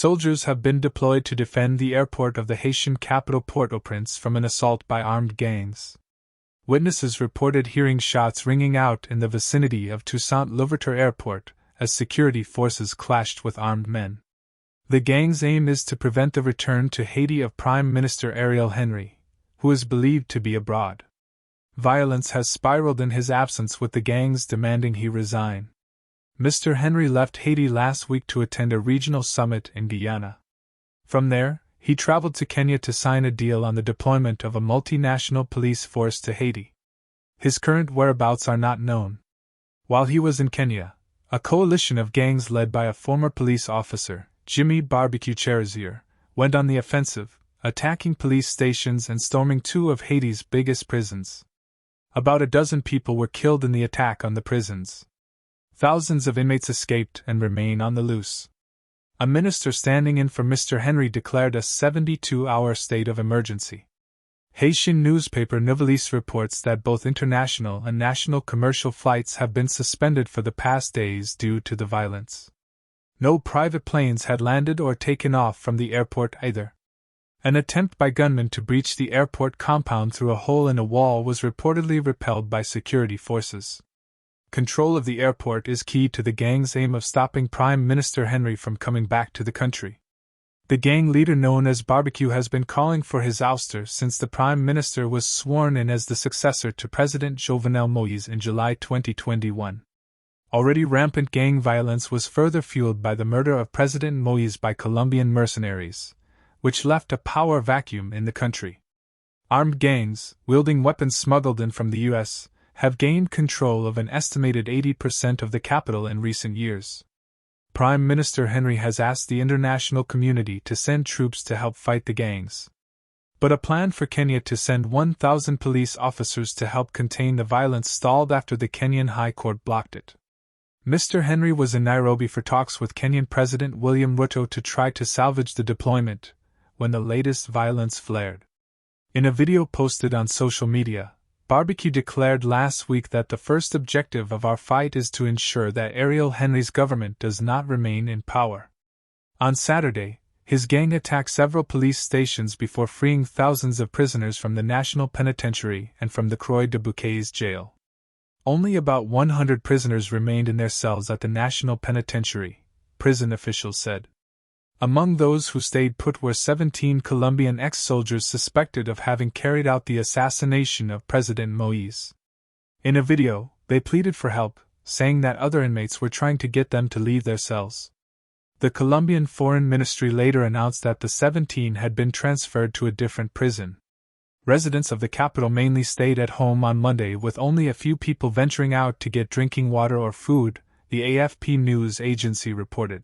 Soldiers have been deployed to defend the airport of the Haitian capital Port-au-Prince from an assault by armed gangs. Witnesses reported hearing shots ringing out in the vicinity of Toussaint Louverture Airport as security forces clashed with armed men. The gang's aim is to prevent the return to Haiti of Prime Minister Ariel Henry, who is believed to be abroad. Violence has spiraled in his absence, with the gangs demanding he resign. Mr. Henry left Haiti last week to attend a regional summit in Guyana. From there, he traveled to Kenya to sign a deal on the deployment of a multinational police force to Haiti. His current whereabouts are not known. While he was in Kenya, a coalition of gangs led by a former police officer, Jimmy Barbecue Cherizier, went on the offensive, attacking police stations and storming two of Haiti's biggest prisons. About a dozen people were killed in the attack on the prisons. Thousands of inmates escaped and remain on the loose. A minister standing in for Mr. Henry declared a 72-hour state of emergency. Haitian newspaper Nouvelliste reports that both international and national commercial flights have been suspended for the past days due to the violence. No private planes had landed or taken off from the airport either. An attempt by gunmen to breach the airport compound through a hole in a wall was reportedly repelled by security forces. Control of the airport is key to the gang's aim of stopping Prime Minister Henry from coming back to the country. The gang leader known as Barbecue has been calling for his ouster since the Prime Minister was sworn in as the successor to President Jovenel Moïse in July 2021. Already rampant gang violence was further fueled by the murder of President Moïse by Colombian mercenaries, which left a power vacuum in the country. Armed gangs, wielding weapons smuggled in from the U.S., have gained control of an estimated 80% of the capital in recent years. Prime Minister Henry has asked the international community to send troops to help fight the gangs. But a plan for Kenya to send 1,000 police officers to help contain the violence stalled after the Kenyan High Court blocked it. Mr. Henry was in Nairobi for talks with Kenyan President William Ruto to try to salvage the deployment, when the latest violence flared. In a video posted on social media, Barbecue declared last week that the first objective of our fight is to ensure that Ariel Henry's government does not remain in power. On Saturday, his gang attacked several police stations before freeing thousands of prisoners from the National Penitentiary and from the Croix de Bouquets jail. Only about 100 prisoners remained in their cells at the National Penitentiary, prison officials said. Among those who stayed put were 17 Colombian ex-soldiers suspected of having carried out the assassination of President Moïse. In a video, they pleaded for help, saying that other inmates were trying to get them to leave their cells. The Colombian Foreign Ministry later announced that the 17 had been transferred to a different prison. Residents of the capital mainly stayed at home on Monday, with only a few people venturing out to get drinking water or food, the AFP news agency reported.